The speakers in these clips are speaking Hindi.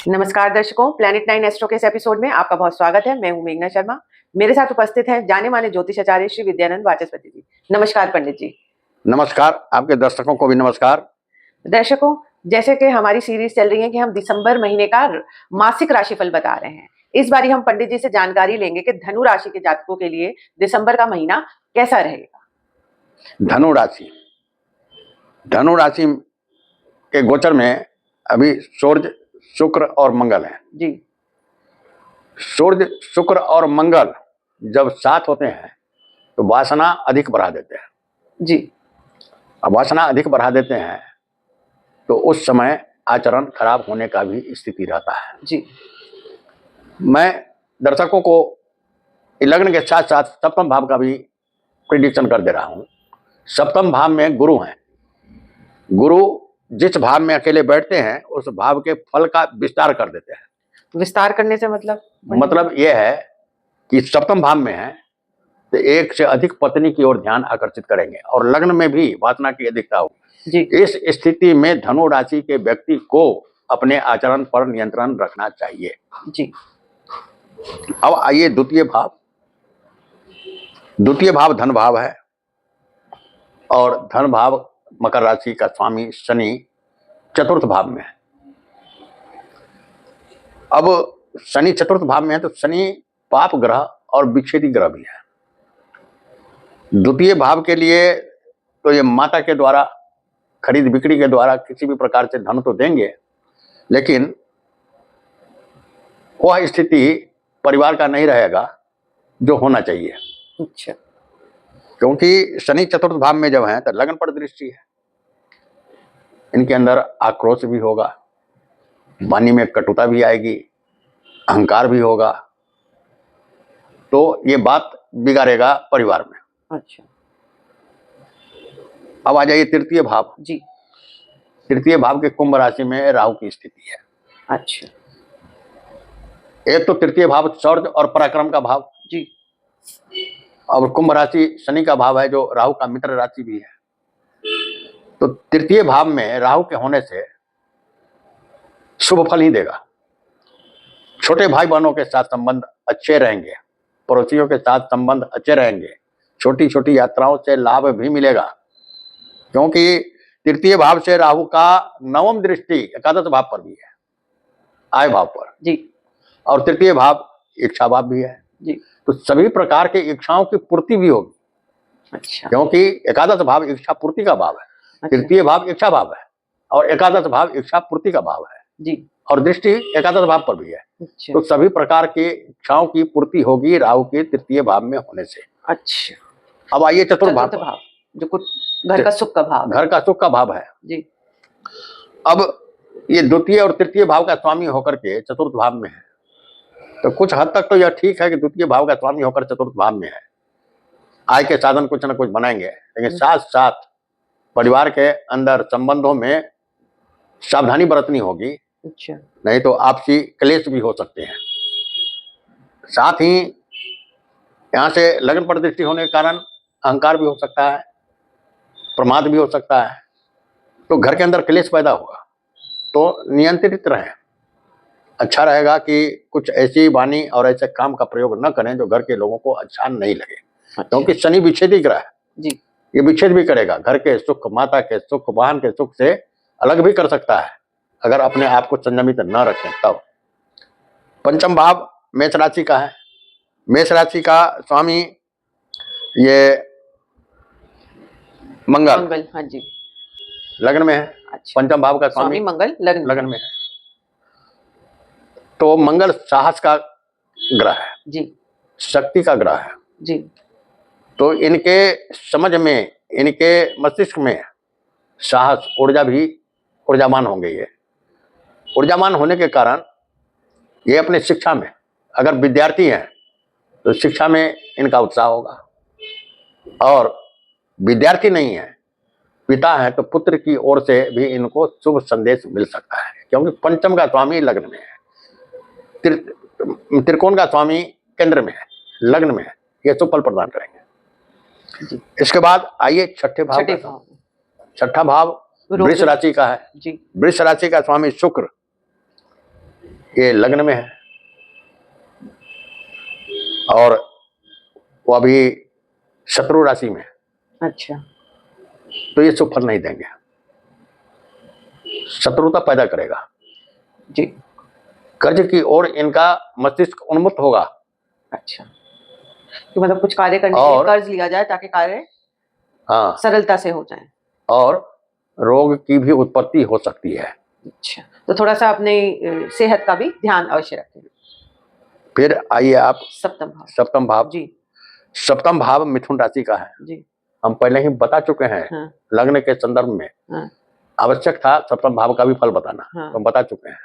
नमस्कार दर्शकों, प्लैनेट 9 एस्ट्रो के इस एपिसोड में आपका बहुत स्वागत है। मैं हूं मेघना शर्मा। मेरे साथ उपस्थित हैं जाने माने ज्योतिष आचार्य श्री विद्यानंद वाचस्पति जी। नमस्कार पंडित जी। नमस्कार, आपके दर्शकों को भी नमस्कार। दर्शकों, जैसे कि हमारी सीरीज चल रही है कि हम दिसंबर महीने का मासिक राशिफल बता रहे हैं, इस बार हम पंडित जी से जानकारी लेंगे कि धनु राशि के जातकों के लिए दिसंबर का महीना कैसा रहेगा। धनु राशि के गोचर में अभी सूर्य, शुक्र और मंगल है जी। सूर्य, शुक्र और मंगल जब साथ होते हैं तो वासना अधिक बढ़ा देते हैं जी। अब वासना अधिक बढ़ा देते हैं तो उस समय आचरण खराब होने का भी स्थिति रहता है जी। मैं दर्शकों को लग्न के साथ साथ सप्तम भाव का भी प्रिडिक्शन कर दे रहा हूं। सप्तम भाव में गुरु हैं। गुरु जिस भाव में अकेले बैठते हैं उस भाव के फल का विस्तार कर देते हैं। विस्तार करने से मतलब यह है कि सप्तम भाव में है तो एक से अधिक पत्नी की ओर ध्यान आकर्षित करेंगे और लग्न में भी वासना की अधिकता होगी जी। इस स्थिति में धनु राशि के व्यक्ति को अपने आचरण पर नियंत्रण रखना चाहिए जी। अब आइए द्वितीय भाव धन भाव है और धन भाव मकर राशि का स्वामी शनि चतुर्थ भाव में है। अब शनि चतुर्थ भाव में है तो शनि पाप ग्रह और विच्छेदी ग्रह भी है। द्वितीय भाव के लिए तो ये माता के द्वारा खरीद बिक्री के द्वारा किसी भी प्रकार से धन तो देंगे, लेकिन वह स्थिति परिवार का नहीं रहेगा जो होना चाहिए। अच्छा। क्योंकि शनि चतुर्थ भाव में जब है तो लग्न पर दृष्टि है। इनके अंदर आक्रोश भी होगा, वाणी में कटुता भी आएगी, अहंकार भी होगा, तो ये बात बिगाड़ेगा परिवार में। अच्छा। अब आ जाइए तृतीय भाव जी। तृतीय भाव के कुंभ राशि में राहु की स्थिति है। अच्छा। एक तो तृतीय भाव शौर्य और पराक्रम का भाव जी। और कुंभ राशि शनि का भाव है जो राहु का मित्र राशि भी है। तो तृतीय भाव में राहु के होने से शुभ फल ही देगा। छोटे भाई बहनों के साथ संबंध अच्छे रहेंगे, पड़ोसियों के साथ संबंध अच्छे रहेंगे, छोटी छोटी यात्राओं से लाभ भी मिलेगा क्योंकि तृतीय भाव से राहु का नवम दृष्टि एकादश भाव पर भी है, आय भाव पर जी। और तृतीय भाव इच्छा भाव भी है जी। तो सभी प्रकार के इच्छाओं की पूर्ति भी होगी। अच्छा। क्योंकि एकादश भाव इच्छा पूर्ति का भाव है। अच्छा। तृतीय भाव इच्छा भाव है और एकादश भाव इच्छा पूर्ति का भाव है जी। और दृष्टि एकादश भाव पर भी है। अच्छा। तो सभी प्रकार के इच्छाओं की पूर्ति होगी राहु के तृतीय भाव में होने से। अच्छा। अब आइए चतुर्थ भाव जो कुछ घर का सुख का भाव, घर का सुख का भाव है जी। अब ये द्वितीय और तृतीय भाव का स्वामी होकर के चतुर्थ भाव में है तो कुछ हद तक तो यह ठीक है कि द्वितीय भाव का स्वामी होकर चतुर्थ भाव में है, आय के साधन कुछ न कुछ बनाएंगे, लेकिन साथ साथ परिवार के अंदर संबंधों में सावधानी बरतनी होगी। अच्छा। नहीं तो आपसी क्लेश भी हो सकते हैं। साथ ही यहाँ से लग्न पर दृष्टि होने के कारण अहंकार भी हो सकता है, प्रमाद भी हो सकता है, तो घर के अंदर क्लेश पैदा होगा। तो नियंत्रित रहें। अच्छा रहेगा कि कुछ ऐसी वाणी और ऐसे काम का प्रयोग न करें जो घर के लोगों को अच्छा नहीं लगे। अच्छा। क्योंकि शनि विच्छेदी ग्रह है जी। ये विच्छेद भी करेगा, घर के सुख, माता के सुख, वाहन के सुख से अलग भी कर सकता है अगर अपने आप को संयमित न रखें तब। पंचम भाव मेष राशि का है। मेष राशि का स्वामी ये मंगल हाँ जी, लग्न में है। अच्छा। पंचम भाव का स्वामी मंगल लग्न में है। तो मंगल साहस का ग्रह है जी, शक्ति का ग्रह है जी। तो इनके समझ में, इनके मस्तिष्क में साहस, ऊर्जा भी ऊर्जामान होंगे। ये ऊर्जामान होने के कारण ये अपने शिक्षा में, अगर विद्यार्थी हैं तो शिक्षा में इनका उत्साह होगा और विद्यार्थी नहीं है, पिता है तो पुत्र की ओर से भी इनको शुभ संदेश मिल सकता है क्योंकि पंचम का स्वामी लग्न में है, त्रिकोण का स्वामी केंद्र में है, लग्न में है, ये शुभ फल प्रदान करेंगे जी। इसके बाद आइए छठे भाव। छठा भाव वृष राशि का है जी। वृष राशि का स्वामी शुक्र ये लग्न में है और वो अभी शत्रु राशि में है, अच्छा। तो ये शुभ फल नहीं देंगे, शत्रुता पैदा करेगा। जी। कर्ज की ओर इनका मस्तिष्क उन्मुक्त होगा। अच्छा, तो मतलब कुछ कार्य करने के लिए और कर्ज लिया जाए ताकि कार्य हाँ, सरलता से हो जाए। और रोग की भी उत्पत्ति हो सकती है। अच्छा, तो थोड़ा सा अपने सेहत का भी ध्यान अवश्य रखें। फिर आइए आप सप्तम भाव। सप्तम भाव। जी। सप्तम भाव मिथुन राशि का है। जी। हम पहले ही बता चुके हैं। हाँ। लग्न के संदर्भ में हाँ। आवश्यक था सप्तम भाव का भी फल बताना। हाँ। तो हम बता चुके हैं,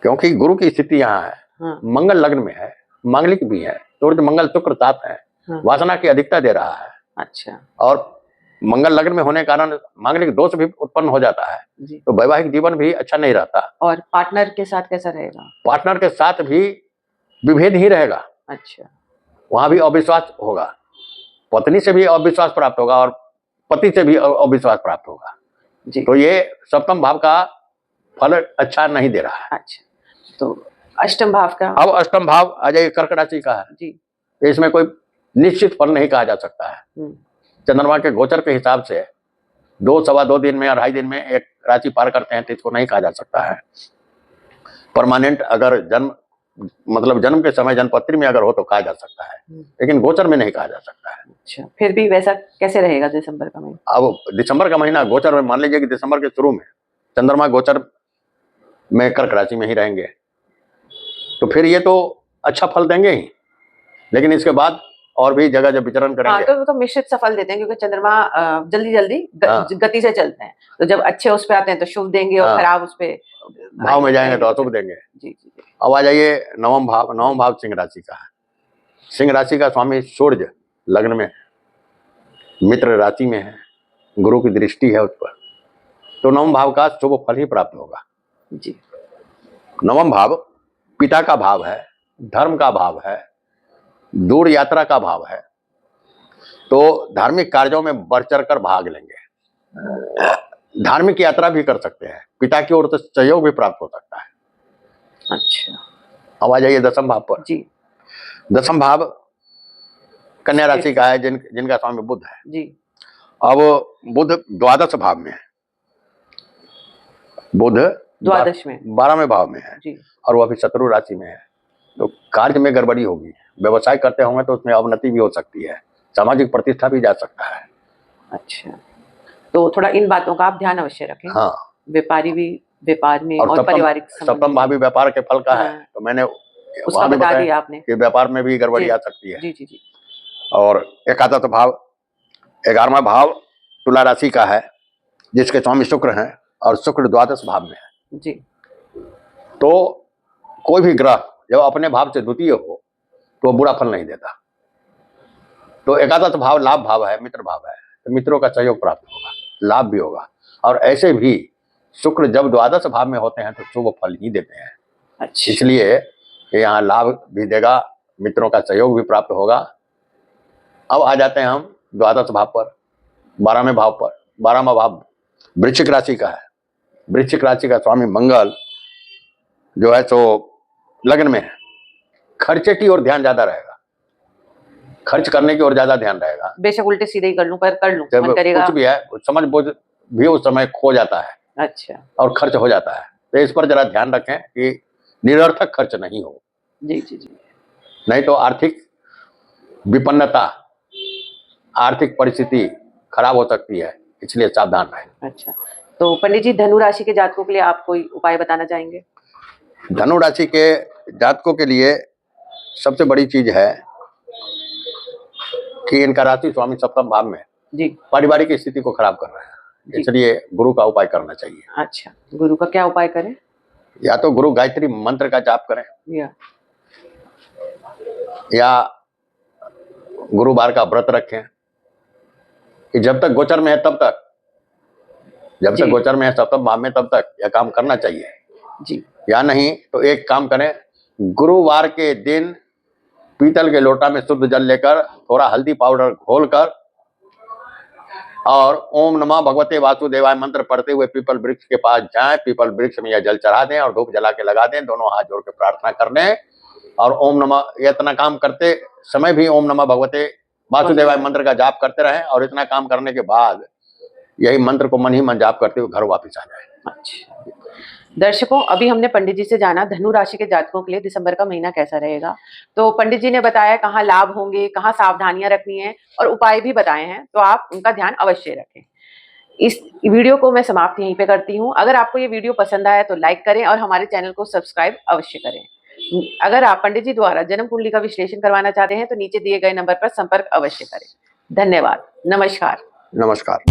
क्योंकि गुरु की स्थिति यहाँ है। हाँ। मंगल लग्न में है, मांगलिक भी है, सूर्य मंगल शुक्र साथ है। हाँ। वासना की अधिकता दे रहा है। अच्छा। और मंगल लग्न में होने के कारण मांगलिक दोष भी उत्पन्न हो जाता है। जी। तो वैवाहिक जीवन भी अच्छा नहीं रहता। और पार्टनर के साथ कैसा रहेगा? पार्टनर के साथ भी विभेद ही रहेगा। अच्छा। वहां भी अविश्वास होगा, पत्नी से भी अविश्वास प्राप्त होगा और पति से भी अविश्वास प्राप्त होगा। जी। तो ये सप्तम भाव का फल अच्छा नहीं दे रहा है। अच्छा, तो अष्टम भाव का। अब अष्टम भाव आ जाइए, कर्क राशि का है। जी। इसमें कोई निश्चित फल नहीं कहा जा सकता है। चंद्रमा के गोचर के हिसाब से 2-2.25 दिन में, 2.5 दिन में एक राशि पार करते हैं, तो इसको नहीं कहा जा सकता है परमानेंट। अगर जन्म मतलब जन्म के समय जन्मपत्री में अगर हो तो कहा जा सकता है, लेकिन गोचर में नहीं कहा जा सकता है। अच्छा, फिर भी वैसा कैसे रहेगा दिसंबर का महीना? अब दिसंबर का महीना गोचर में, मान लीजिए कि दिसंबर के शुरू में चंद्रमा गोचर में कर्क राशि में ही रहेंगे, तो फिर ये तो अच्छा फल देंगे ही, लेकिन इसके बाद और भी जगह जब विचरण करेंगे। हाँ, तो मिश्रित सफल देते हैं, क्योंकि चंद्रमा जल्दी जल्दी हाँ। गति से चलते हैं, तो जब अच्छे उस पे आते हैं तो शुभ देंगे और हाँ। खराब उस पे भाव में जाएंगे तो अशुभ देंगे। जी जी जी। अब आ जाइए नवम भाव। नवम भाव सिंह राशि का है। सिंह राशि का स्वामी सूर्य लग्न में, मित्र राशि में है, गुरु की दृष्टि है उस पर, तो नवम भाव का शुभ फल ही प्राप्त होगा। जी। नवम भाव पिता का भाव है, धर्म का भाव है, दूर यात्रा का भाव है, तो धार्मिक कार्यों में बढ़ चढ़ कर भाग लेंगे। धार्मिक यात्रा भी कर सकते हैं, पिता की ओर से सहयोग भी प्राप्त हो सकता है। अच्छा। अब आ जाइए दसम भाव पर। जी। दसम भाव कन्या राशि का है, जिनका स्वामी बुध है। जी। अब बुध द्वादश भाव में है, बुध द्वादश में 12वें भाव में है जी। और वो अभी शत्रु राशि में है, तो कार्य में गड़बड़ी होगी। व्यवसाय करते होंगे तो उसमें अवनति भी हो सकती है, सामाजिक प्रतिष्ठा भी जा सकता है। अच्छा, तो थोड़ा इन बातों का आप ध्यान अवश्य रखें। हाँ। व्यापारी भी व्यापार में और पारिवारिक सप्तम भाव भी व्यापार के फल का है, तो मैंने उसका बता दिया आपने कि व्यापार में भी गड़बड़ी आ सकती है। जी जी जी। और एकादश भाव 11वां भाव तुला राशि का है, जिसके स्वामी शुक्र हैं और शुक्र द्वादश भाव में है जी। तो कोई भी ग्रह जब अपने भाव से द्वितीय हो तो बुरा फल नहीं देता। तो एकादश भाव लाभ भाव है, मित्र भाव है, तो मित्रों का सहयोग प्राप्त होगा, लाभ भी होगा। और ऐसे भी शुक्र जब द्वादश भाव में होते हैं तो शुभ फल ही देते हैं। अच्छा। इसलिए यहाँ लाभ भी देगा, मित्रों का सहयोग भी प्राप्त होगा। अब आ जाते हैं हम द्वादश भाव पर, 12वें भाव पर। 12वां भाव वृश्चिक राशि का है। वृश्चिक राशि का स्वामी मंगल जो है तो लग्न में है। खर्चे की ओर ध्यान ज्यादा रहेगा, खर्च करने की ओर ज्यादा ध्यान रहेगा। बेशक उल्टे सीधे ही कर लूं, पर कर लूं, जब मन करेगा। कुछ भी है समझ बुझ भी उस समय खो जाता है। अच्छा। और खर्च हो जाता है, तो इस पर जरा ध्यान रखें कि निरर्थक खर्च नहीं हो। जी जी जी। नहीं तो आर्थिक विपन्नता, आर्थिक परिस्थिति खराब हो सकती है, इसलिए सावधान रहें। अच्छा, तो पंडित जी धनु राशि के जातकों के लिए आप कोई उपाय बताना चाहेंगे? धनु राशि के जातकों के लिए सबसे बड़ी चीज है कि इनका राशि स्वामी सप्तम भाव में जी। पारिवारिक स्थिति को खराब कर रहे हैं, इसलिए गुरु का उपाय करना चाहिए। अच्छा, गुरु का क्या उपाय करें? या तो गुरु गायत्री मंत्र का जाप करें, या गुरुवार का व्रत रखें कि जब तक गोचर में है तब तक, जब तक गोचर में है सप्तम भाव में तब तक यह काम करना चाहिए जी। या नहीं तो एक काम करें, गुरुवार के दिन पीतल के लोटा में शुद्ध जल लेकर थोड़ा हल्दी पाउडर घोलकर और ओम नमः भगवते वासुदेवाय मंत्र पढ़ते हुए पीपल वृक्ष के पास जाएं, पीपल वृक्ष में यह जल चढ़ा दें और धूप जला के लगा दें, दोनों हाथ जोड़ के प्रार्थना कर दें और ओम नमः, ये इतना काम करते समय भी ओम नमः भगवते वासुदेवाय मंत्र का जाप करते रहें और इतना काम करने के बाद यही मंत्र को मन ही मन जाप करते हुए घर वापस आ जाए। अच्छा दर्शकों, अभी हमने पंडित जी से जाना धनु राशि के जातकों के लिए दिसंबर का महीना कैसा रहेगा। तो पंडित जी ने बताया कहाँ लाभ होंगे, कहाँ सावधानियां रखनी है और उपाय भी बताए हैं, तो आप उनका ध्यान अवश्य रखें। इस वीडियो को मैं समाप्त यहीं पे करती हूँ। अगर आपको ये वीडियो पसंद आया तो लाइक करें और हमारे चैनल को सब्सक्राइब अवश्य करें। अगर आप पंडित जी द्वारा जन्म कुंडली का विश्लेषण करवाना चाहते हैं तो नीचे दिए गए नंबर पर संपर्क अवश्य करें। धन्यवाद। नमस्कार। नमस्कार।